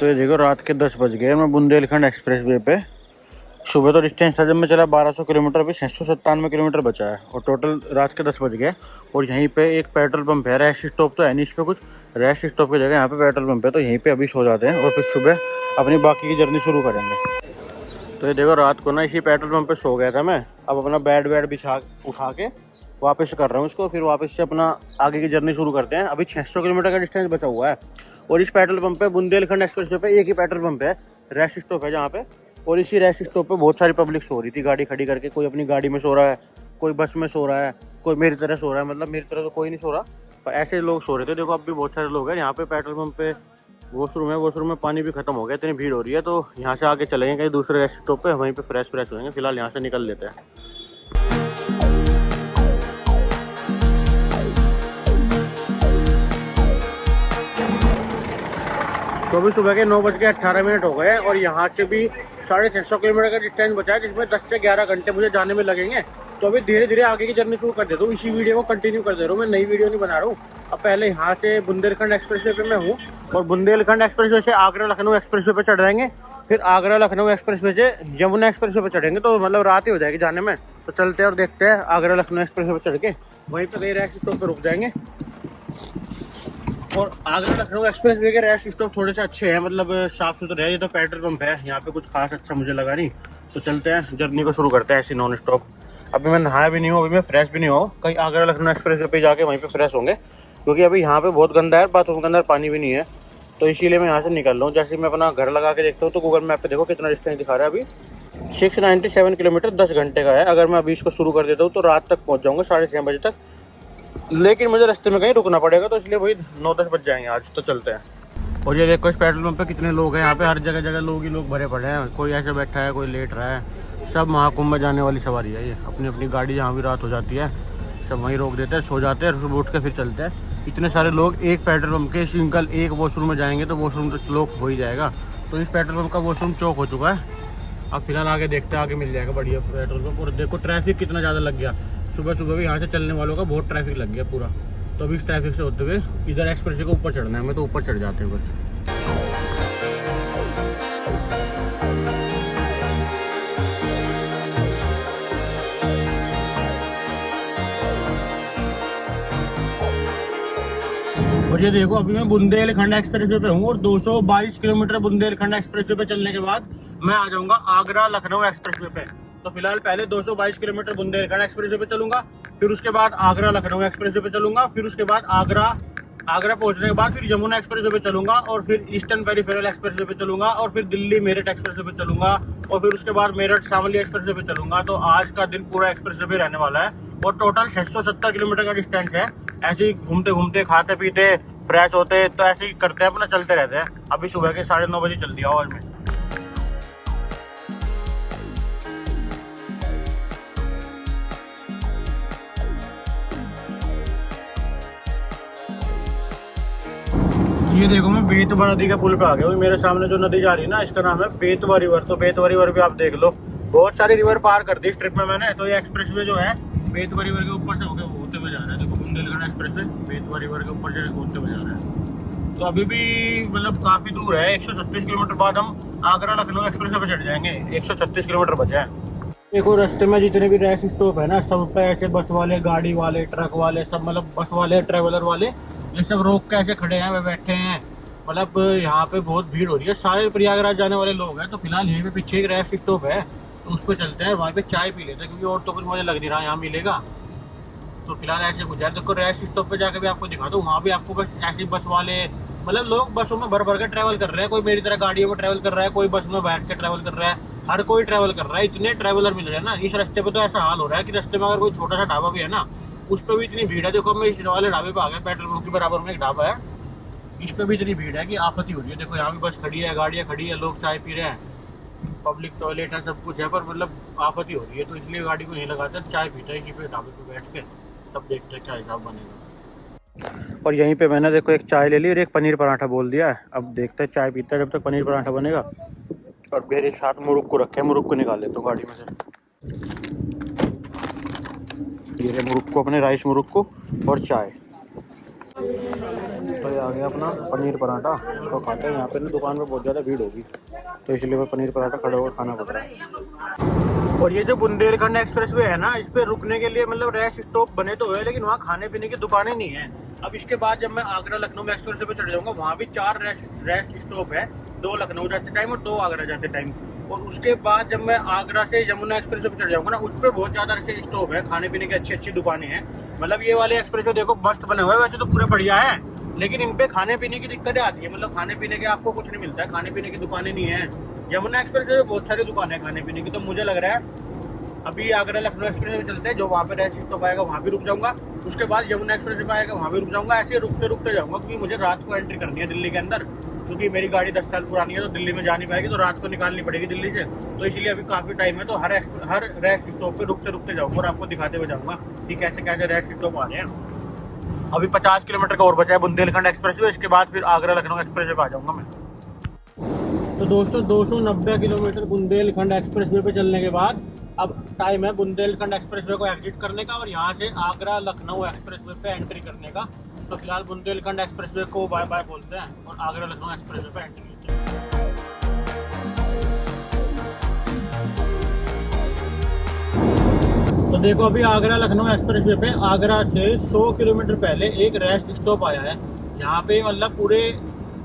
तो ये देखो रात के 10 बज गए। मैं बुंदेलखंड एक्सप्रेस वे पे, सुबह तो डिस्टेंस था जब मैं चला 1200 किलोमीटर, अभी 697 किलोमीटर बचा है और टोटल रात के 10 बज गए। और यहीं पे एक पेट्रोल पंप है, रेस्ट स्टॉप तो है नहीं इस पर कुछ, रेस्ट स्टॉप की जगह यहाँ पे पेट्रोल पंप है, तो यहीं पे अभी सो जाते हैं और फिर सुबह अपनी बाकी की जर्नी शुरू करेंगे। तो ये देखो रात को ना इसी पेट्रोल पंप पे सो गया था मैं। अब अपना बेड वेड बिछा उठा के वापस कर रहा हूँ इसको, फिर वापस से अपना आगे की जर्नी शुरू करते हैं। अभी 600 किलोमीटर का डिस्टेंस बचा हुआ है और इस पेट्रोल पंप पे, बुंदेलखंड एक्सप्रेस वे पे एक ही पेट्रोल पंप है, रेस्ट स्टॉप है जहाँ पे। और इसी रेस्ट स्टॉप पे बहुत सारी पब्लिक सो रही थी गाड़ी खड़ी करके। कोई अपनी गाड़ी में सो रहा है, कोई बस में सो रहा है, कोई मेरी तरह सो रहा है। मतलब मेरी तरह तो कोई नहीं सो रहा, पर ऐसे लोग सो रहे थे। देखो अब भी बहुत सारे लोग हैं यहाँ पे। पेट्रोल पंप पे वॉशरूम है, वॉशरूम में पानी भी खत्म हो गया, इतनी भीड़ हो रही है। तो यहाँ से आगे चलेंगे कहीं दूसरे रेस्ट स्टॉप पे, वहीं पे फ्रेश होंगे। फिलहाल यहाँ से निकल लेते हैं। तो अभी सुबह के 9:18 हो गए और यहाँ से भी 650 किलोमीटर का डिस्टेंस बचा है, जिसमें 10 से 11 घंटे मुझे जाने में लगेंगे। तो अभी धीरे धीरे आगे की जर्नी शुरू कर देता हूँ। इसी वीडियो को कंटिन्यू कर दे रहा हूँ, मैं नई वीडियो नहीं बना रहा हूँ। अब पहले यहाँ से बुंदेलखंड एक्सप्रेस वे पे मैं हूँ और बुंदेलखंड एक्सप्रेस वे से आगरा लखनऊ एक्सप्रेस वे पे चढ़ जाएंगे। फिर आगरा लखनऊ एक्सप्रेस वे से यमुना एक्सप्रेस वे पे चढ़ेंगे, तो मतलब रात ही हो जाएगी जाने में। तो चलते हैं और देखते हैं आगरा लखनऊ एक्सप्रेस वे पे चढ़ के वहीं पर रेस्ट स्टॉप पर रुक जाएंगे। और आगरा लखनऊ एक्सप्रेस वे के रेस्ट स्टॉप थोड़े से अच्छे हैं, मतलब साफ सुथरे है। ये तो पेट्रोल पंप है, यहाँ पे कुछ खास अच्छा मुझे लगा नहीं। तो चलते हैं, जर्नी को शुरू करते हैं ऐसी नॉन स्टॉप। अभी मैं नहाया भी नहीं हूँ, अभी मैं फ्रेश भी नहीं हूँ। कहीं आगरा लखनऊ एक्सप्रेस वे पे जाके वहीं पे फ्रेश होंगे, क्योंकि अभी यहाँ पे बहुत गंदा है, बाथरूम के अंदर पानी भी नहीं है। तो इसीलिए मैं यहाँ से निकल रहा हूँ। जैसे मैं अपना घर लगा के देखता हूँ तो गूगल मैप पे देखो कितना डिस्टेंस दिखा रहा है। अभी 697 किलोमीटर 10 घंटे का है। अगर मैं अभी इसको शुरू कर देता हूँ तो रात तक पहुँच जाऊँगा 6:30 बजे तक। लेकिन मुझे रास्ते में कहीं रुकना पड़ेगा, तो इसलिए वही 9-10 बज जाएंगे आज। तो चलते हैं। और ये देखो इस पेट्रोल पंप पे कितने लोग हैं। यहाँ पे हर जगह जगह लोग ही लोग भरे पड़े हैं। कोई ऐसे बैठा है, कोई लेट रहा है। सब महाकुंभ में जाने वाली सवारी है ये। अपनी अपनी गाड़ी जहाँ भी रात हो जाती है सब वहीं रोक देते हैं, सो जाते हैं और सुबह उठ के फिर चलते हैं। इतने सारे लोग एक पेट्रोल पंप के सिंगल एक वॉशरूम में जाएंगे तो वॉशरूम तो चौक हो ही जाएगा। तो इस पेट्रोल पंप का वॉशरूम चौक हो चुका है। अब फिलहाल आगे देखते हैं, आगे मिल जाएगा बढ़िया पेट्रोल पंप। और देखो ट्रैफिक कितना ज़्यादा लग गया। सुबह सुबह भी यहाँ से चलने वालों का बहुत ट्रैफिक लग गया पूरा। तो अभी इस ट्रैफिक से होते हुए इधर एक्सप्रेस वे को ऊपर चढ़ना है। मैं तो ऊपर चढ़ जाते हैं बस। और ये देखो अभी मैं बुंदेलखंड एक्सप्रेस वे पे हूँ और 222 किलोमीटर बुंदेलखंड एक्सप्रेस वे पे चलने के बाद मैं आ जाऊंगा आगरा लखनऊ एक्सप्रेस वे पे। तो फिलहाल पहले 222 किलोमीटर बुंदेलखंड एक्सप्रेस वे पे चलूंगा, फिर उसके बाद आगरा लखनऊ एक्सप्रेस वे पे चलूंगा, फिर उसके बाद आगरा पहुंचने के बाद फिर यमुना एक्सप्रेस वे पे चलूंगा, और फिर ईस्टर्न पेरिफेरल एक्सप्रेस वे पे चलूंगा, और फिर दिल्ली मेरठ एक्सप्रेस वे पे चलूंगा, और फिर उसके बाद मेरठ शामली एक्सप्रेस वे पे चलूंगा। तो आज का दिन पूरा एक्सप्रेस वे पे रहने वाला है और टोटल 670 किलोमीटर का डिस्टेंस है। ऐसे ही घूमते घूमते खाते पीते फ्रेश होते तो ऐसे ही करते हैं, अपना चलते रहते हैं। अभी सुबह के 9:30 बजे चल दिया आज में। ये देखो मैं बेतवा नदी के पुल पे आ गया हूँ। मेरे सामने जो नदी जा रही है ना, इसका नाम है बेतवा रिवर। तो बेतवा रिवर भी आप देख लो, बहुत सारी रिवर पार कर दी इस ट्रिप में मैंने। तो ये एक्सप्रेस वे जो है बेतवा रिवर के ऊपर से होते हुए जा रहा है। देखो Bundelkhand express way Betwa river के ऊपर से होते हुए जा रहा है। तो अभी भी मतलब काफी दूर है। 136 किलोमीटर बाद हम आगरा लखनऊ एक्सप्रेस वे पे चढ़ जाएंगे। 136 किलोमीटर बचे हैं। देखो रास्ते में जितने भी रेस्ट स्टॉप है ना, सब पे ऐसे बस वाले, गाड़ी वाले, ट्रक वाले, सब मतलब बस वाले, ट्रेवलर वाले, ये सब रोक के ऐसे खड़े हैं, वे बैठे हैं। मतलब यहाँ पे बहुत भीड़ हो रही है। सारे प्रयागराज जाने वाले लोग हैं। तो फिलहाल यहीं पे पीछे एक रेस्ट स्टॉप है, तो उस पर चलते हैं, वहाँ पे चाय पी लेते हैं, क्योंकि और तो कुछ मुझे लग नहीं रहा यहाँ मिलेगा। तो फिलहाल ऐसे गुजर। देखो रेस्ट स्टॉप पे जाकर भी आपको दिखा दूँ, वहाँ भी आपको बस ऐसे बस वाले, मतलब लोग बसों में भर भर के ट्रैवल कर रहे हैं। कोई मेरी तरह गाड़ियों में ट्रैवल कर रहा है, कोई बस में बैठ के ट्रैवल कर रहा है, हर कोई ट्रैवल कर रहा है। इतने ट्रैवलर मिल रहे हैं ना इस रास्ते पे। तो ऐसा हाल हो रहा है कि रास्ते में अगर कोई छोटा सा ढाबा भी है ना, उस पर भी इतनी भीड़ है। देखो मैं इस वाले ढाबे पे आ गया, पेट्रोल पंप के बराबर में एक ढाबा है, इस पे भी इतनी भीड़ है कि आपत्ति हो रही है। देखो यहाँ भी बस खड़ी है, गाड़ियाँ खड़ी है, लोग चाय पी रहे हैं, पब्लिक टॉयलेट है, सब कुछ है, पर मतलब आपत्ति हो रही है। तो इसलिए गाड़ी को यहीं लगाते हैं, चाय पीते हैं यहीं पे ढाबे पे बैठ के, तब देखते हैं क्या हिसाब बनेगा। और यहीं पे मैंने देखो एक चाय ले ली और एक पनीर पराठा बोल दिया है। अब देखते हैं, चाय पीते हैं जब तक पनीर पराठा बनेगा। और मेरे साथ मुरुक्को रखे हैं, मुरुक्को निकाल लेता हूँ गाड़ी में से। ये मुरुक्को, अपने राइस मुरुक्को और चाय। तो आ गया अपना पनीर पराठा, उसको खाते हैं। यहाँ पे ना दुकान पे बहुत ज़्यादा भीड़ होगी, तो इसलिए मैं पनीर पराठा खड़े होकर खाना पड़ रहा है। और ये जो बुंदेलखंड एक्सप्रेस वे है ना, इस पे रुकने के लिए मतलब रेस्ट स्टॉप बने तो हुए, लेकिन वहाँ खाने पीने की दुकानें नहीं है। अब इसके बाद जब मैं आगरा लखनऊ एक्सप्रेस वे पे चढ़ जाऊँगा, वहाँ भी 4 रेस्ट स्टॉप है, 2 लखनऊ जाते टाइम और 2 आगरा जाते टाइम। और उसके बाद जब मैं आगरा से यमुना एक्सप्रेस वे पे चढ़ जाऊँगा ना, उस पर बहुत ज़्यादा ऐसे स्टॉप है, खाने पीने की अच्छी अच्छी दुकानें हैं। मतलब ये वाले एक्सप्रेस वे देखो मस्त बने हुए, वैसे तो पूरे बढ़िया है, लेकिन इन पे खाने पीने की दिक्कतें आती है। मतलब खाने पीने के आपको कुछ नहीं मिलता है, खाने पीने की दुकानें नहीं है। यमुना एक्सप्रेस वे बहुत सारी दुकानें हैं खाने पीने की, तो मुझे लग रहा है अभी आगरा लखनऊ एक्सप्रेस में चलते हैं, जो वहाँ पे रेस्ट स्टॉप आएगा वहाँ भी रुक जाऊंगा, उसके बाद यमुना एक्सप्रेस में आएगा वहाँ भी रुक जाऊंगा। ऐसे रुकते रुकते जाऊंगा, क्योंकि मुझे रात को एंट्री करनी है दिल्ली के अंदर, क्योंकि मेरी गाड़ी 10 साल पुरानी है, तो दिल्ली में जा नहीं पाएगी, तो रात को निकालनी पड़ेगी दिल्ली से। तो इसलिए अभी काफ़ी टाइम है, तो हर रेस्ट स्टॉप पे रुकते रुकते जाऊँगा और आपको दिखाते हुए जाऊँगा कि कैसे कैसे रेस्ट स्टॉप आ रहे हैं। अभी 50 किलोमीटर का और बचा है बुंदेलखंड एक्सप्रेस वे, इसके बाद फिर आगरा लखनऊ एक्सप्रेस वे पे आ जाऊँगा मैं। तो दोस्तों 290 किलोमीटर बुंदेलखंड एक्सप्रेस वे पे चलने के बाद अब टाइम है बुंदेलखंड एक्सप्रेस वे को एग्जिट करने का और यहाँ से आगरा लखनऊ एक्सप्रेस वे पे एंट्री करने का। तो फिलहाल बुंदेलखंड एक्सप्रेस वे को बाय बाय बोलते हैं और आगरा लखनऊ एक्सप्रेस वे पे एंट्री लेते हैं। तो देखो अभी आगरा लखनऊ एक्सप्रेस वे पे आगरा से 100 किलोमीटर पहले एक रेस्ट स्टॉप आया है। यहाँ पे मतलब पूरे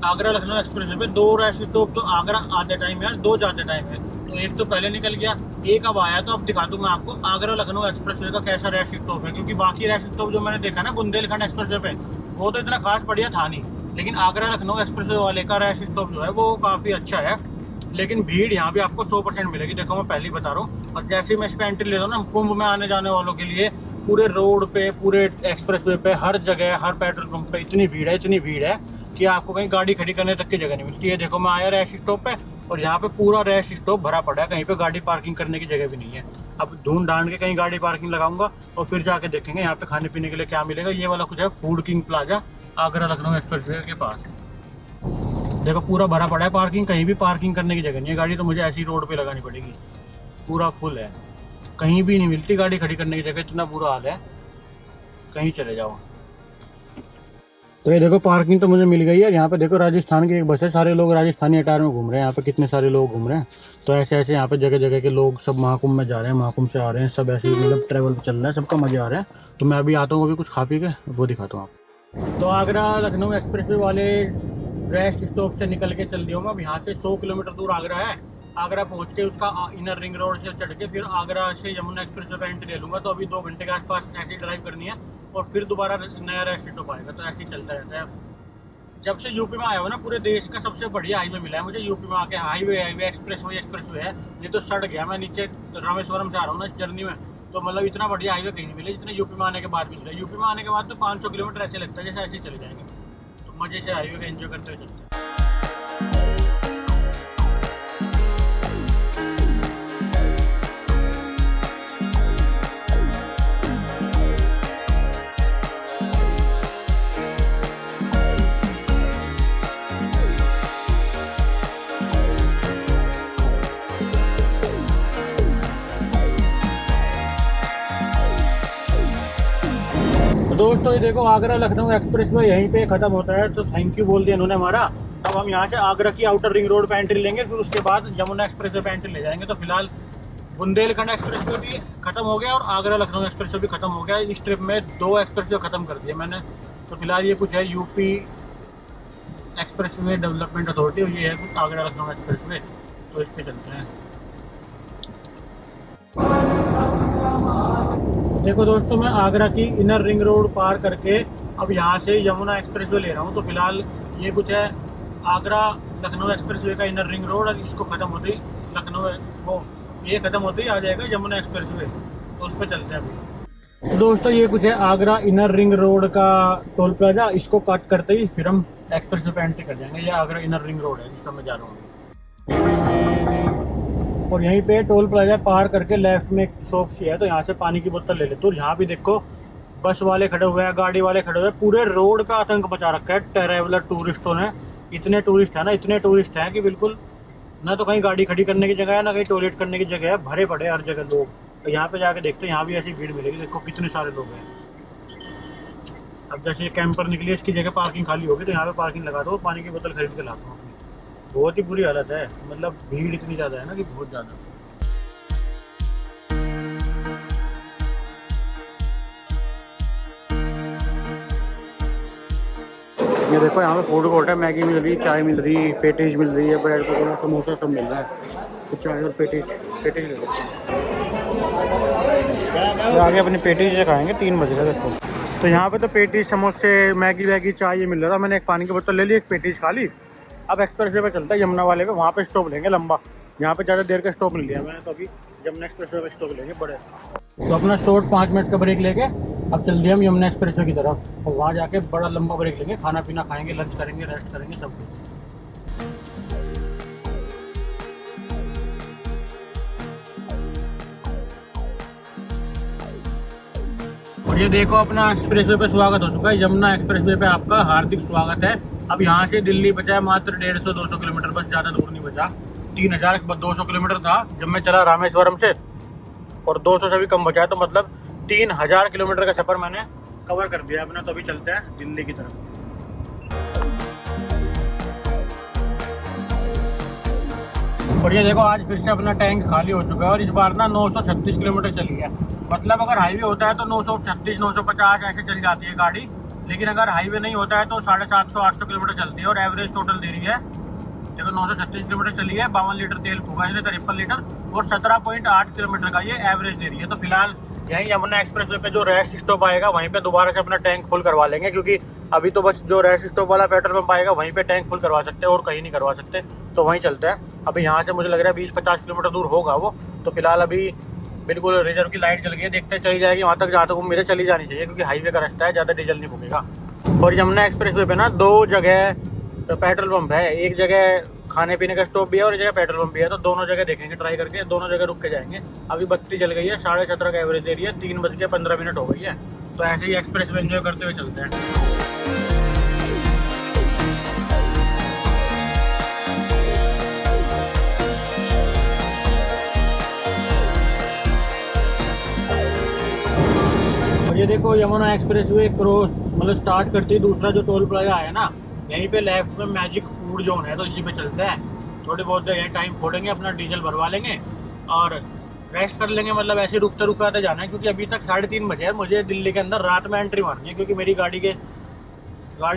आगरा लखनऊ एक्सप्रेस वे पे 2 रेस्ट स्टॉप तो आगरा आते टाइम है, 2 जाते टाइम है। तो एक तो पहले निकल गया, एक अब आया, तो अब दिखा दूं मैं आपको आगरा लखनऊ एक्सप्रेस वे का कैसा रेस्ट स्टॉप है। क्योंकि बाकी रेस्ट स्टॉप जो मैंने देखा ना बुंदेलखंड एक्सप्रेस वे पे, वो तो इतना खास बढ़िया था नहीं, लेकिन आगरा लखनऊ एक्सप्रेस वे वाले का रेस्ट स्टॉप जो है वो काफ़ी अच्छा है। लेकिन भीड़ यहाँ भी आपको 100% मिलेगी, देखो मैं पहले ही बता रहा हूँ। और जैसे ही मैं इस पर एंट्री लेता हूँ ना, कुंभ में आने जाने वालों के लिए पूरे रोड पे, पूरे एक्सप्रेस वे पे, हर जगह, हर पेट्रोल पंप पे इतनी भीड़ है कि आपको कहीं गाड़ी खड़ी करने तक की जगह नहीं मिलती है। देखो मैं आया रेस्ट स्टॉप पे और यहाँ पे पूरा रेस्ट स्टॉप भरा पड़ा है, कहीं पे गाड़ी पार्किंग करने की जगह भी नहीं है। अब ढूंढ ढांड के कहीं गाड़ी पार्किंग लगाऊंगा और फिर जाके देखेंगे यहाँ पे खाने पीने के लिए क्या मिलेगा। ये वाला कुछ है food king plaza Agra Lucknow express way के पास। देखो पूरा भरा पड़ा है पार्किंग, कहीं भी पार्किंग करने की जगह नहीं है, गाड़ी तो मुझे ऐसी रोड पे लगानी पड़ेगी। पूरा फुल है, कहीं भी नहीं मिलती गाड़ी खड़ी करने की जगह, इतना बुरा हाल है, कहीं चले जाओ। तो ये देखो पार्किंग तो मुझे मिल गई है। यहाँ पे देखो राजस्थान की एक बस है, सारे लोग राजस्थानी अटायर में घूम रहे हैं। यहाँ पे कितने सारे लोग घूम रहे हैं। तो ऐसे ऐसे यहाँ पे जगह जगह के लोग सब महाकुंभ में जा रहे हैं, महाकुंभ से आ रहे हैं, सब ऐसे मतलब ट्रैवल पे चल रहा है, सबका मजे आ रहा है। तो मैं अभी आता हूँ, अभी कुछ खा पी के वो दिखाता हूँ आपको। तो आगरा लखनऊ एक्सप्रेस वे वाले रेस्ट स्टॉप से निकल के चल दिया हूँ। अब यहाँ से 100 किलोमीटर दूर आगरा है। आगरा पहुँच के उसका इनर रिंग रोड से चढ़ के फिर आगरा से यमुना एक्सप्रेस वे पर एंट्री ले लूँगा। तो अभी 2 घंटे के आसपास ऐसे ड्राइव करनी है और फिर दोबारा नया रेस्ट स्टॉप आएगा। तो ऐसे ही चलता रहता है। जब से यूपी में आया हो ना, पूरे देश का सबसे बढ़िया हाईवे मिला है मुझे यूपी में आके। हाईवे एक्सप्रेस वे है, ये तो सड़ गया। मैं नीचे रामेश्वरम से आ रहा हूँ ना इस जर्नी में, तो मतलब इतना बढ़िया हाईवे कहीं नहीं मिले जितने यूपी में आने के बाद मिल रहा है। यूपी में आने के बाद तो 500 किलोमीटर ऐसे लगता है जैसे ऐसे ही चले जाएंगे। तो मजे से हाईवे का एंजॉय करते हुए चलते हैं। दोस्तों ये देखो आगरा लखनऊ एक्सप्रेस वे यहीं पे खत्म होता है। तो थैंक यू बोल दिया इन्होंने हमारा। अब हम यहाँ से आगरा की आउटर रिंग रोड पे एंट्री लेंगे, फिर उसके बाद यमुना एक्सप्रेस वे पे एंट्री ले जाएंगे। तो फिलहाल बुंदेलखंड एक्सप्रेस वे भी खत्म हो गया और आगरा लखनऊ एक्सप्रेस वे भी खत्म हो गया। इस ट्रिप में 2 एक्सप्रेस वे खत्म कर दिए मैंने। तो फिलहाल ये कुछ है UP express way development authority और ये है कुछ आगरा लखनऊ एक्सप्रेस वे। तो इस पर चलते हैं। देखो दोस्तों मैं आगरा की इनर रिंग रोड पार करके अब यहाँ से यमुना एक्सप्रेस वे ले रहा हूँ। तो फिलहाल ये कुछ है आगरा लखनऊ एक्सप्रेस वे का इनर रिंग रोड, और इसको ख़त्म होते ही लखनऊ वो ये ख़त्म होते ही आ जाएगा यमुना एक्सप्रेस वे। तो उस पर चलते हैं अभी। तो दोस्तों ये कुछ है आगरा इनर रिंग रोड का टोल प्लाजा, इसको कट करते ही फिर हम एक्सप्रेस वे पे एंट्री कर जाएंगे। ये आगरा इनर रिंग रोड है जिसका मैं जा रहा हूँ। और यहीं पे टोल प्लाजा पार करके लेफ्ट में एक शॉप सी है, तो यहाँ से पानी की बोतल ले लेते। और यहाँ भी देखो बस वाले खड़े हुए हैं, गाड़ी वाले खड़े हुए हैं, पूरे रोड का आतंक मचा रखा है ट्रैवलर टूरिस्टों ने। इतने टूरिस्ट है ना, इतने टूरिस्ट हैं कि बिल्कुल ना तो कहीं गाड़ी खड़ी करने की जगह है ना कहीं टॉयलेट करने की जगह है, भरे पड़े हर जगह लोग। तो यहाँ पे जाके देखते हैं, यहाँ भी ऐसी भीड़ मिलेगी। देखो कितने सारे लोग हैं। अब जैसे ये कैंपर निकली, इसकी जगह पार्किंग खाली होगी तो यहाँ पे पार्किंग लगा दो, पानी की बोतल खरीद के लाता हूँ। बहुत ही बुरी हालत है, मतलब भीड़ इतनी ज़्यादा है ना कि बहुत ज़्यादा। ये देखो यहाँ पे फूड कोर्ट है, मैगी मिल रही, चाय मिल रही, पेटीज मिल रही है, ब्रेड पकौड़ा समोसा सब मिल रहा है। तो चाय और पेटीज ले लेते हैं। आगे अपनी पेटीज खाएंगे, 3 बज गए देखो। तो यहाँ पे तो पेटीज समोसे मैगी वैगी चाय ये मिल रहा था। मैंने एक पानी की बोतल ले ली, एक पेटीज खा ली। अब एक्सप्रेस वे पे चलता है यमुना वाले पे, वहाँ पे स्टॉप लेंगे लंबा। यहाँ पे ज़्यादा देर का स्टॉप नहीं लिया मैंने, तो अभी यमुना एक्सप्रेस वे पे स्टॉप लेंगे बड़े। तो अपना शॉर्ट 5 मिनट का ब्रेक लेके अब चल दिए हम यमुना एक्सप्रेस वे की तरफ, और वहाँ जाके बड़ा लंबा ब्रेक लेंगे, खाना पीना खाएंगे, लंच करेंगे, रेस्ट करेंगे, सब कुछ। और ये देखो अपना एक्सप्रेस वे पे स्वागत हो चुका है। यमुना एक्सप्रेस वे पे आपका हार्दिक स्वागत है। अब यहाँ से दिल्ली बचा है मात्र 150-200 किलोमीटर, बस ज़्यादा दूर नहीं बचा। 3200 किलोमीटर था जब मैं चला रामेश्वरम से, और 200 से भी कम बचा है, तो मतलब 3000 किलोमीटर का सफ़र मैंने कवर कर दिया अपना। तो अभी चलते हैं दिल्ली की तरफ। और ये देखो आज फिर से अपना टैंक खाली हो चुका है, और इस बार ना 936 किलोमीटर चली है। मतलब अगर हाईवे होता है तो 936, 950 ऐसे चल जाती है गाड़ी, लेकिन अगर हाईवे नहीं होता है तो 750-800 किलोमीटर चलती है। और एवरेज टोटल दे रही है, देखो 936 किलोमीटर चली है, 52 लीटर तेल फूका इसने, 53 लीटर, और 17.8 किलोमीटर का ये एवरेज दे रही है। तो फिलहाल यहीं यमुना एक्सप्रेस वे पे जो रेस्ट स्टॉप आएगा वहीं पे दोबारा से अपना टैंक फुल करवा लेंगे, क्योंकि अभी तो बस जो रेस्ट स्टॉप वाला पेट्रोल पंप आएगा वहीं पे टैंक फुल करवा सकते हैं और कहीं नहीं करवा सकते। तो वहीं चलते हैं। अभी यहाँ से मुझे लग रहा है 20-50 किलोमीटर दूर होगा वो। तो फिलहाल अभी बिल्कुल रिजर्व की लाइट जल गई है, देखते चली जाएगी वहाँ तक, जहाँ तक वो मेरे चली जानी चाहिए, क्योंकि हाईवे का रास्ता है, ज़्यादा डीजल नहीं फूकेगा। और यमुना एक्सप्रेस वे पे ना 2 जगह पेट्रोल पंप है, एक जगह खाने पीने का स्टॉप भी है और एक जगह पेट्रोल पंप भी है। तो दोनों जगह देखेंगे, ट्राई करके दोनों जगह रुक के जाएंगे। अभी बत्ती जल गई है, 17:30 का एवरेज दे रही है, 3:15 हो गई है। तो ऐसे ही एक्सप्रेस वे एंजॉय करते हुए चलते हैं। और ये देखो यमुना एक्सप्रेस वे क्रॉस मतलब स्टार्ट करती है, दूसरा जो टोल प्लाजा है ना, यहीं पे लेफ्ट में मैजिक फूड जोन है, तो इसी पे चलते हैं। थोड़ी बहुत देर यहीं टाइम फोड़ेंगे, अपना डीजल भरवा लेंगे और रेस्ट कर लेंगे। मतलब ऐसे रुकते रुकते जाना है, क्योंकि अभी तक 3:30 बजे है। मुझे दिल्ली के अंदर रात में एंट्री मारनी है, क्योंकि मेरी गाड़ी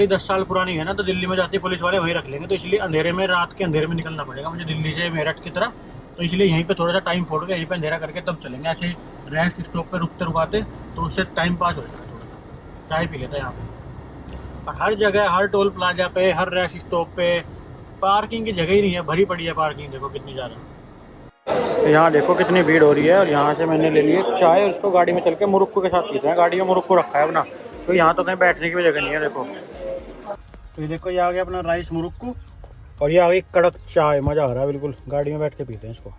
10 साल पुरानी है ना, तो दिल्ली में जाती पुलिस वाले वहीं रख लेंगे। तो इसलिए अंधेरे में, रात के अंधेरे में निकलना पड़ेगा मुझे दिल्ली से मेरठ की तरफ। तो इसलिए यहीं पे थोड़ा सा टाइम फोड़ के यहीं पे अंधेरा करके तब चलेंगे। ऐसे ही रेस्ट स्टॉप पे रुकते रुकाते तो उससे टाइम पास हो जाएगा, थोड़ा सा चाय पी लेते हैं यहाँ पे। और हर जगह, हर टोल प्लाजा पे, हर रेस्ट स्टॉप पे पार्किंग की जगह ही नहीं है, भरी पड़ी है पार्किंग, देखो कितनी ज़्यादा। यहाँ देखो कितनी भीड़ हो रही है। और यहाँ से मैंने ले ली चाय, और इसको गाड़ी में चल के मुरुक्कू के साथ पीते हैं। गाड़ी में मुरुक्कू रखा है अपना, तो यहाँ तो कहीं बैठने की भी जगह नहीं है। देखो तो ये देखो, ये आ गया अपना राइस मुरुक्कू, और ये आ गई कड़क चाय। मज़ा आ रहा है बिल्कुल, गाड़ी में बैठ के पीते हैं इसको।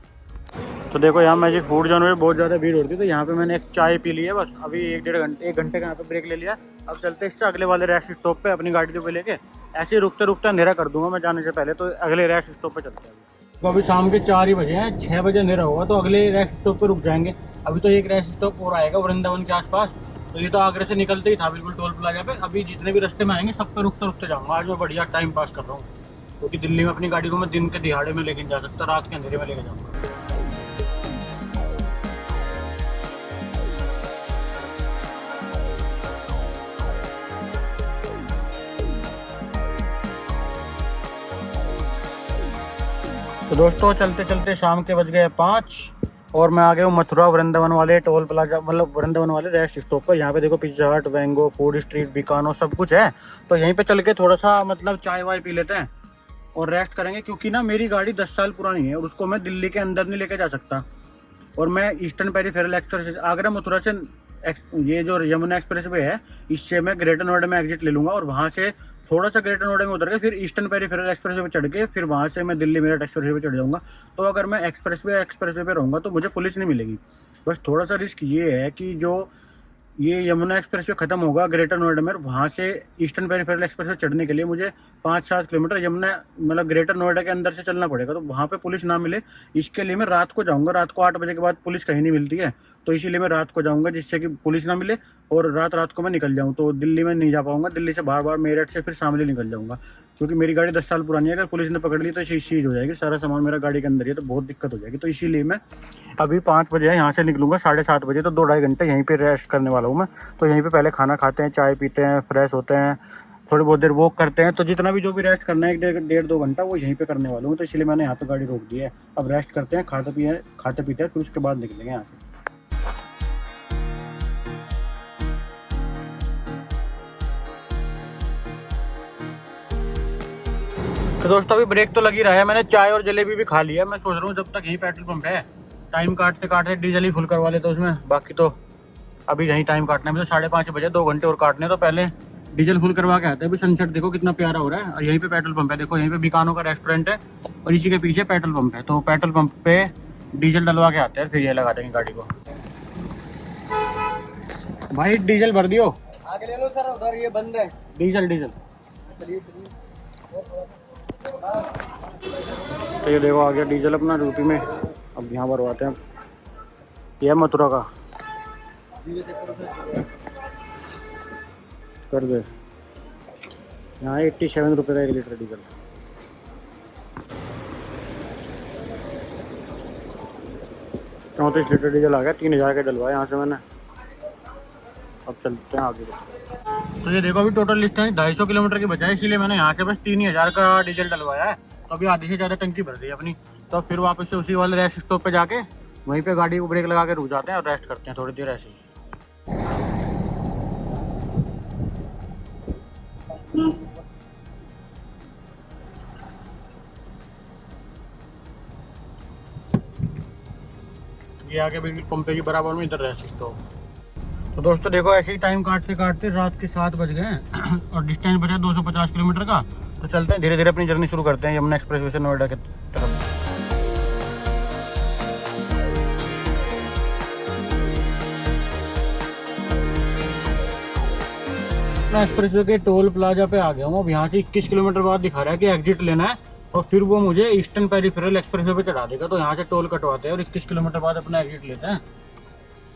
तो देखो यहाँ मैजिक फूड जोन में बहुत ज़्यादा भीड़ होती है, तो यहाँ पे मैंने एक चाय पी ली है बस। अभी 1 घंटे का यहाँ पे ब्रेक ले लिया। अब चलते इससे अगले वाले रेस्ट स्टॉप पे अपनी गाड़ी पे लेके। ऐसे ही रुकते रुकते अंधेरा कर दूंगा मैं जाने से पहले, तो अगले रेस्ट स्टॉप पे चलते हैं। तो अभी शाम के 4 ही बजे हैं, 6 बजे अंधेरा होगा, तो अगले रेस्ट स्टॉप पे रुक जाएंगे। अभी तो एक रेस्ट स्टॉप और आएगा वृंदावन के आसपास, तो ये तो आगरा से निकलते ही था बिल्कुल टोल प्लाजा पे। अभी जितने भी रास्ते में आएंगे सब पे रुकते रुकते जाऊँगा। आज मैं बढ़िया टाइम पास कर रहा हूँ, क्योंकि दिल्ली में अपनी गाड़ी को मैं दिन के दिहाड़े में लेके जा सकता, रात के अंधेरे में लेके जाऊँगा। तो दोस्तों चलते चलते शाम के बज गए 5, और मैं आ गया हूँ मथुरा वृंदावन वाले टोल प्लाजा, मतलब वृंदावन वाले रेस्ट स्टॉप पर। यहाँ पे देखो पिज्जा हट, वेंगो, फूड स्ट्रीट, बिकानो सब कुछ है। तो यहीं पे चल के थोड़ा सा मतलब चाय वाय पी लेते हैं और रेस्ट करेंगे, क्योंकि ना मेरी गाड़ी 10 साल पुरानी है और उसको मैं दिल्ली के अंदर नहीं लेके जा सकता। और मैं eastern peripheral express Agra Mathura से ये जो यमुना एक्सप्रेस वे है, इससे मैं ग्रेटर नोएडा में एग्जिट ले लूँगा, और वहाँ से थोड़ा सा ग्रेटर नोएडा में उतर के फिर ईस्टर्न पेरीफेरल एक्सप्रेस वे पे चढ़ के फिर वहाँ से मैं दिल्ली मेरठ एक्सप्रेस वे पे चढ़ जाऊँगा। तो अगर मैं एक्सप्रेस वे पे रहूँगा तो मुझे पुलिस नहीं मिलेगी। बस थोड़ा सा रिस्क ये है कि जो ये यमुना एक्सप्रेस वे खत्म होगा ग्रेटर नोएडा में, वहाँ से ईस्टर्न पेरिफेरल एक्सप्रेस वे चढ़ने के लिए मुझे 5-7 किलोमीटर यमुना मतलब ग्रेटर नोएडा के अंदर से चलना पड़ेगा। तो वहाँ पे पुलिस ना मिले इसके लिए मैं रात को जाऊँगा। रात को 8 बजे के बाद पुलिस कहीं नहीं मिलती है, तो इसीलिए मैं रात को जाऊँगा जिससे कि पुलिस ना मिले और रात को मैं निकल जाऊँ। तो दिल्ली में नहीं जा पाऊँगा, दिल्ली से बार मेरठ से फिर शामली निकल जाऊँगा, क्योंकि मेरी गाड़ी 10 साल पुरानी है। अगर पुलिस ने पकड़ ली तो चीज़ हो जाएगी, सारा सामान मेरा गाड़ी के अंदर ही है, तो बहुत दिक्कत हो जाएगी। तो इसीलिए मैं अभी 5 बजे है यहाँ से निकलूँगा, 7:30 बजे, तो 2-2.5 घंटे यहीं पे रेस्ट करने वाला हूँ मैं। तो यहीं पे पहले खाना खाते हैं, चाय पीते हैं, फ्रेश होते हैं, थोड़ी बहुत देर वॉक करते हैं। तो जितना भी जो भी रेस्ट करना है 1-1.5-2 घंटा वो यहीं पे करने वाला हूँ। तो इसलिए मैंने यहाँ पे गाड़ी रोक दी है। अब रेस्ट करते हैं, खाते पीते हैं, फिर उसके बाद निकलेंगे यहाँ से। तो दोस्तों अभी ब्रेक तो लगी रहा है, मैंने चाय और जलेबी भी खा लिया। मैं सोच रहा हूँ जब तक यही पेट्रोल पंप है टाइम काटते डीजल ही फुल करवा लेते उसमें, बाकी तो अभी यहीं टाइम काटना है। मतलब 5:30 बजे, 2 घंटे और काटने, तो पहले डीजल फुल करवा के आते हैं। अभी सनसेट देखो कितना प्यारा हो रहा है, और यहीं पे पेट्रोल पंप है। देखो यहीं पे बीकानो का रेस्टोरेंट है और इसी के पीछे पेट्रोल पंप है। तो पेट्रोल पंप पे डीजल डलवा के आते हैं, फिर ये लगा देंगे गाड़ी को। भाई डीजल भर दियो, आगे ले लो सर, उधर ये बंद है डीजल। चलिए तो ये देखो आ गया डीजल अपना यूपी में। अब यहाँ भरवाते हैं, यह मथुरा का कर दे। यहाँ 87 रुपये का 1 लीटर डीजल। चौंतीस लीटर डीजल आ गया, 3000 का डलवाया यहाँ से मैंने। अब चलते हैं आगे। तो ये देखो अभी टोटल डिस्टेंस 250 किलोमीटर की बचा है, इसीलिए मैंने यहाँ से बस 3000 का डीजल डलवाया है। तो अभी आधी से ज़्यादा टंकी भर दी अपनी। तो फिर वापस से उसी वाले रेस्ट स्टॉप पे जाके वहीं पे गाड़ी को ब्रेक लगा के रुक जाते हैं और रेस्ट करते हैं थोड़ी देर ऐसे ही। ये आगे बिल्कुल पंपे के बराबर में इधर रेस्ट स्टॉप। तो दोस्तों देखो ऐसे ही टाइम काटते रात के 7 बज गए और डिस्टेंस बचा 250 किलोमीटर का। तो चलते हैं धीरे धीरे अपनी जर्नी शुरू करते हैं यमुना एक्सप्रेस वे से नोएडा की तरफ। एक्सप्रेस वे के टोल प्लाजा पे आ गया हूँ। अब यहाँ से 21 किलोमीटर बाद दिखा रहा है कि एग्जिट लेना है और फिर वो मुझे ईस्टर्न पेरिफेरल एक्सप्रेस वे पे चढ़ा देगा। तो यहाँ से टोल कटवाते हैं और 21 किलोमीटर बाद अपना एग्जिट लेते हैं।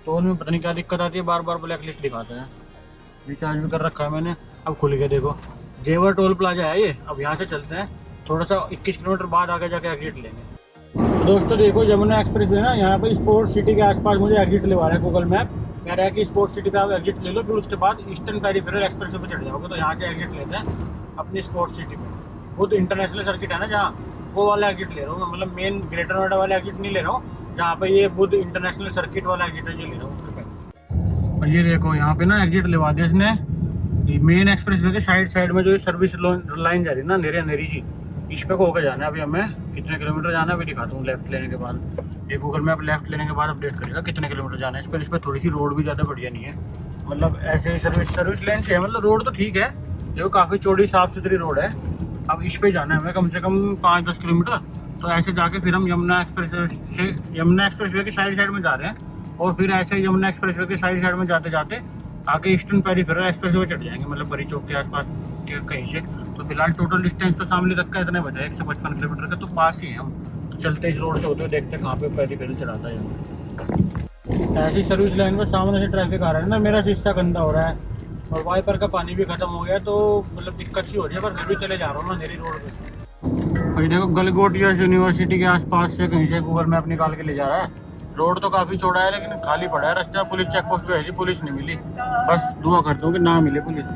टोल में पता नहीं क्या दिक्कत आती है, बार ब्लैक लिस्ट दिखाते हैं। रिचार्ज भी कर रखा है मैंने, अब खुल गया देखो। जेवर टोल प्लाजा है ये। अब यहाँ से चलते हैं, थोड़ा सा 21 किलोमीटर बाद आगे जाके एग्जिट लेंगे। तो दोस्तों देखो यमुना एक्सप्रेस वे ना यहाँ पे स्पोर्ट्स सिटी के आसपास मुझे एग्जिट लेवा रहा है। गूगल मैप कह रहा है कि स्पोर्ट्स सिटी पे आप एग्जिट ले लो, फिर उसके बाद ईस्टर्न पेरिफेरल एक्सप्रेस वे पे चढ़ जाओगे। तो यहाँ से एग्जिट लेते हैं अपनी स्पोर्ट्स सिटी में। खुद इंटरनेशनल सर्किट है ना जहाँ, वो वाला एग्जिट ले रहा हूँ मैं। मतलब मेन ग्रेटर नोएडा वाला एग्जिट नहीं ले रहा हूँ, जहाँ पे ये बुद्ध इंटरनेशनल सर्किट वाला एग्जिट है ये ले रहा हूँ उसके पहले। और ये देखो यहाँ पे ना एग्जिट लेवा दिया इसने मेन एक्सप्रेस वे के साइड में जो सर्विस लाइन जा रही है ना अंधेरी सी, इस पे को होकर जाना है। अभी हमें कितने किलोमीटर जाना है अभी दिखाता हूँ लेफ्ट लेने के बाद। ये गूगल मैप लेफ्ट लेने के बाद अपडेट करेगा कितने किलोमीटर जाना है। इस पर थोड़ी सी रोड भी ज़्यादा बढ़िया नहीं है, मतलब ऐसे ही सर्विस लेन से है। मतलब रोड तो ठीक है, देखो काफ़ी चौड़ी साफ़ सुथरी रोड है। अब इस पे जाना है हमें कम से कम 5-10 किलोमीटर। तो ऐसे जाके फिर हम यमुना एक्सप्रेस वे के साइड में जा रहे हैं और फिर ऐसे यमुना एक्सप्रेस वे के साइड में जाते जाते आगे ईस्टर्न पेरिफेरल एक्सप्रेस वे चढ़ जाएंगे, मतलब बड़ी चौक के आसपास के कहीं से। तो फिलहाल टोटल डिस्टेंस तो सामने तक का इतने बचा है 155 किलोमीटर का, तो पास ही है हम। तो चलते इस रोड से होते हुए देखते हैं कहाँ पे पेरिफेरल चढ़ाता है। ऐसी सर्विस लाइन में सामने से ट्रैफिक आ रहा है ना, मेरा शीशा गंदा हो रहा है और वाइपर का पानी भी खत्म हो गया, तो मतलब दिक्कत सी हो रही है। पर फिर भी चले जा रहा हूँ ना अंधेरी रोड पे। और देखो गलगोट यूनिवर्सिटी के आसपास से कहीं से गूगल मैप निकाल के ले जा रहा है। रोड तो काफ़ी चौड़ा है लेकिन खाली पड़ा है रास्ता। पुलिस चेक पोस्ट पे है, पुलिस नहीं मिली। बस दुआ करता हूँ कि ना मिले police.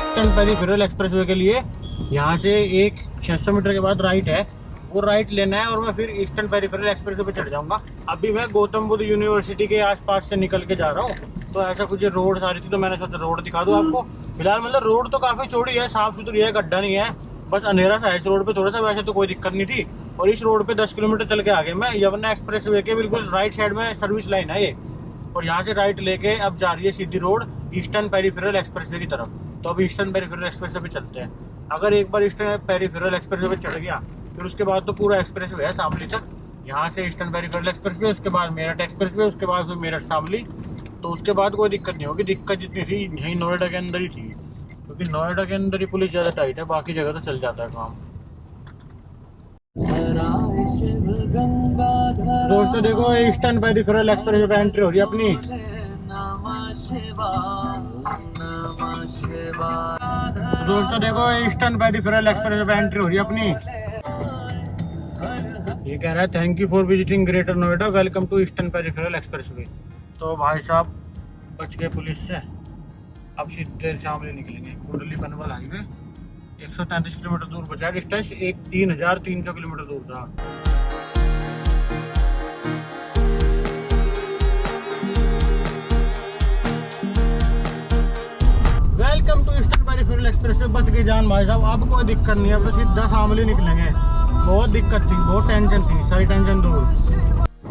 Eastern peripheral express way के लिए यहाँ से एक 600 मीटर के बाद राइट है, वो राइट लेना है और मैं फिर ईस्टर्न पेरिफेरल एक्सप्रेस वे पे चढ़ जाऊँगा। अभी मैं गौतम बुद्ध यूनिवर्सिटी के आसपास से निकल के जा रहा हूँ। तो ऐसा कुछ रोड सारी थी, तो मैंने सोचा रोड दिखा दूँ आपको। फिलहाल मतलब रोड तो काफ़ी चौड़ी है, साफ़ सुथरी है, गड्ढा नहीं है, बस अंधेरा सा है इस रोड पे थोड़ा सा। वैसे तो कोई दिक्कत नहीं थी। और इस रोड पे 10 किलोमीटर चल के आगे मैं यमुना एक्सप्रेस वे के बिल्कुल राइट साइड में सर्विस लाइन है ये। और यहाँ से राइट लेके अब जा रही है सीधी road eastern peripheral expressway की तरफ। तो अब ईस्टर्न पेरिफेरल एक्सप्रेस वे पे चलते हैं। अगर एक बार ईस्टर्न पेरिफेरल एक्सप्रेस वे पे चढ़ गया फिर उसके बाद तो पूरा एक्सप्रेस वे है शामली तक। यहाँ से ईस्टर्न पेरिफेरल एक्सप्रेस वे, उसके बाद मेरठ एक्सप्रेस वे, उसके बाद फिर मेरठ शामली। तो उसके बाद कोई दिक्कत नहीं होगी। दिक्कत जितनी थी यहीं नोएडा के अंदर ही थी, क्योंकि नोएडा के अंदर ही पुलिस ज़्यादा टाइट है, बाकी जगह तो चल जाता है काम। दोस्तों देखो ईस्टर्न पेरिफेरल एक्सप्रेस पे एंट्री हो रही है अपनी। दोस्तों देखो ईस्टर्न पेरिफेरल एक्सप्रेस पे एंट्री हो रही है अपनी। ये कह रहा है thank you for visiting Greater Noida, welcome to Eastern peripheral Expressway. तो भाई साहब बच गए पुलिस से। अब सीधे शामली निकलेंगे। कुंडली पनवल हाईवे 133 किलोमीटर दूर बचा है डिस्टेंस, 3300 किलोमीटर दूर था। Welcome to Eastern peripheral Expressway. बच गई जान भाई साहब, अब कोई दिक्कत नहीं है। अब तो सीधा शामली निकलेंगे। बहुत दिक्कत थी, बहुत टेंशन थी, सारी टेंशन दूर।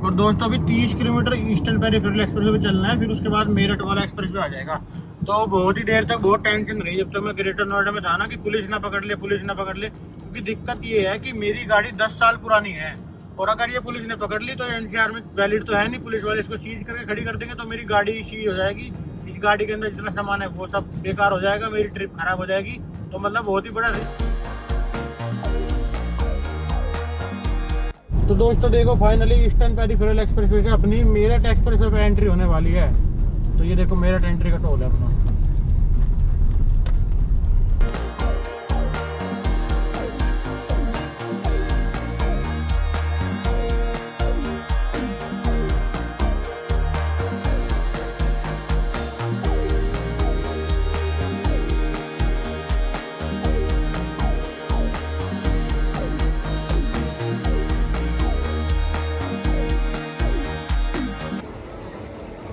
और दोस्तों अभी 30 kilometre eastern peripheral express way चलना है, फिर उसके बाद मेरठ वाला एक्सप्रेस वे आ जाएगा। तो बहुत ही देर तक बहुत टेंशन रही जब तक मैं ग्रेटर नोएडा में था ना, कि पुलिस ना पकड़ ले, पुलिस ना पकड़ ले। क्योंकि दिक्कत ये है कि मेरी गाड़ी 10 साल पुरानी है, और अगर ये पुलिस ने पकड़ ली तो एनसीआर में वैलिड तो है नहीं, पुलिस वाले इसको सीज करके खड़ी कर देंगे, तो मेरी गाड़ी सीज हो जाएगी। इस गाड़ी के अंदर जितना सामान है वो सब बेकार हो जाएगा, मेरी ट्रिप खराब हो जाएगी। तो मतलब बहुत ही बड़ा रिस्क। तो दोस्तों देखो finally eastern peripheral express way से अपनी मेरठ एक्सप्रेस वे पे एंट्री होने वाली है। तो ये देखो मेरठ एंट्री का टोल है अपना।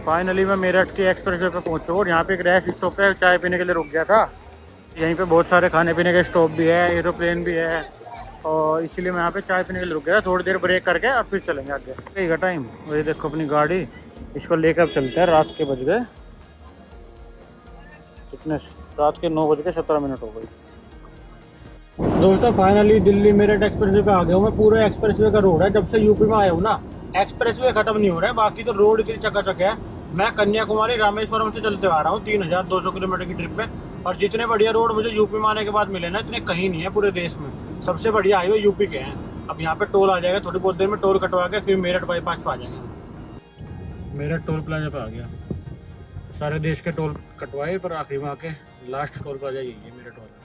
फाइनली मैं मेरठ के एक्सप्रेस वे पे पहुंचा और यहाँ पे एक रेस्ट स्टॉप पे चाय पीने के लिए रुक गया था। यहीं पे बहुत सारे खाने पीने के स्टॉप भी है, एरोप्लेन भी है, और इसीलिए मैं यहाँ पे चाय पीने के लिए रुक गया। थोड़ी देर ब्रेक करके और फिर चलेंगे आगे। का टाइम और ये देखो अपनी गाड़ी, इसको लेकर अब चलते हैं। रात के बज गए कितने, रात के 9:17 हो गई। दोस्तों finally Delhi Meerut express way पे आ गया हूँ मैं। पूरा एक्सप्रेस वे का रोड है, जब से यूपी में आया हूँ ना एक्सप्रेस वे खत्म नहीं हो रहा है, बाकी तो रोड इतनी चकाचक है। मैं कन्याकुमारी रामेश्वरम से चलते आ रहा हूँ 3200 किलोमीटर की ट्रिप पे, और जितने बढ़िया रोड मुझे यूपी में आने के बाद मिले ना, इतने कहीं नहीं है पूरे देश में। सबसे बढ़िया हाईवे यूपी के हैं। अब यहाँ पे टोल आ जाएगा, थोड़ी बहुत देर में टोल कटवा के फिर मेरठ बाईपास पे आ जाएंगे। मेरठ टोल प्लाजा पे आ गया। सारे देश के टोल कटवाए, पर आखिरी में आके लास्ट टोल प्लाजा यही है मेरठ वाला।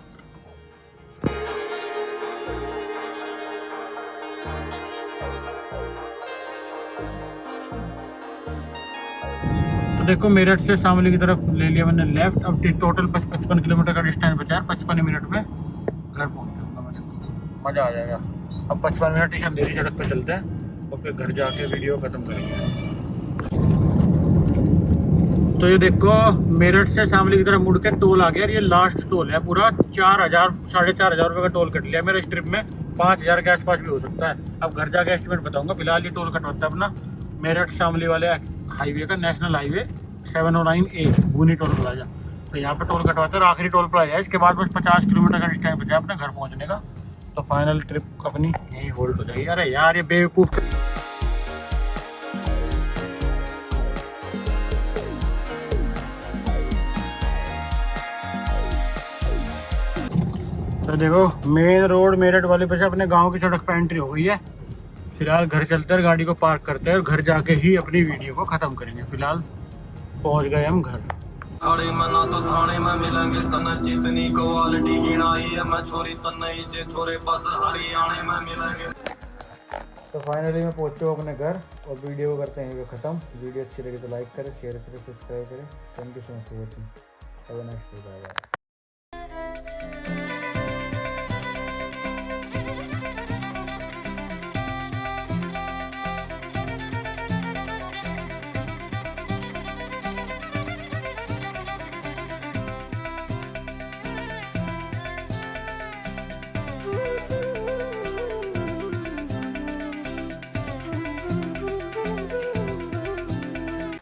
तो देखो मेरठ से शामली की तरफ ले लिया मैंने लेफ्ट। अब टोटल 55 किलोमीटर का डिस्टेंस बचा है। 55 मिनट में घर पहुंच जाऊंगा मैं। देखो मज़ा आ जाएगा। अब 55 मिनट इस अंधेरी सड़क पे चलते हैं और फिर घर जाके वीडियो खत्म करेंगे। तो ये देखो मेरठ से शामली की तरफ मुड़ के टोल आ गया। ये लास्ट टोल है पूरा। 4000 4,500 रुपये का टोल कट लिया मेरे इस ट्रिप में। 5000 के आसपास भी हो सकता है। अब घर जाके एस्टिमेट बताऊंगा। फिलहाल ये टोल कटवाता है अपना मेरठ शामली वाले हाईवे का, national highway 709A Booni toll plaza. तो यहाँ पे टोल कटवाते हैं, आखिरी टोल प्लाजा है। इसके बाद बस 50 किलोमीटर का डिस्टेंस बचा है अपने घर पहुँचने का। तो फाइनल ट्रिप अपनी यही होल्ड हो जाएगी। अरे यार ये बेवकूफ़। तो देखो मेन रोड मेरठ वाले पे से अपने गांव की सड़क पे एंट्री हो गई है। फिलहाल घर चलते हैं, गाड़ी को पार्क करते हैं और घर जाके ही अपनी वीडियो को खत्म करेंगे। फिलहाल पहुंच गए हम घर। खड़े मना तो थाने में मिलेंगे तना जितनी क्वालिटी गिनाई है मैं छोरी तन्नई से छोरे बस हरियाणे में मिलेंगे। तो फाइनली मैं पहुंचे हूँ अपने घर और वीडियो को करते हैं खत्म। वीडियो अच्छी लगी तो लाइक करें, शेयर करें, सब्सक्राइब करें। Thank you so much for watching. Have a nice day. Bye bye.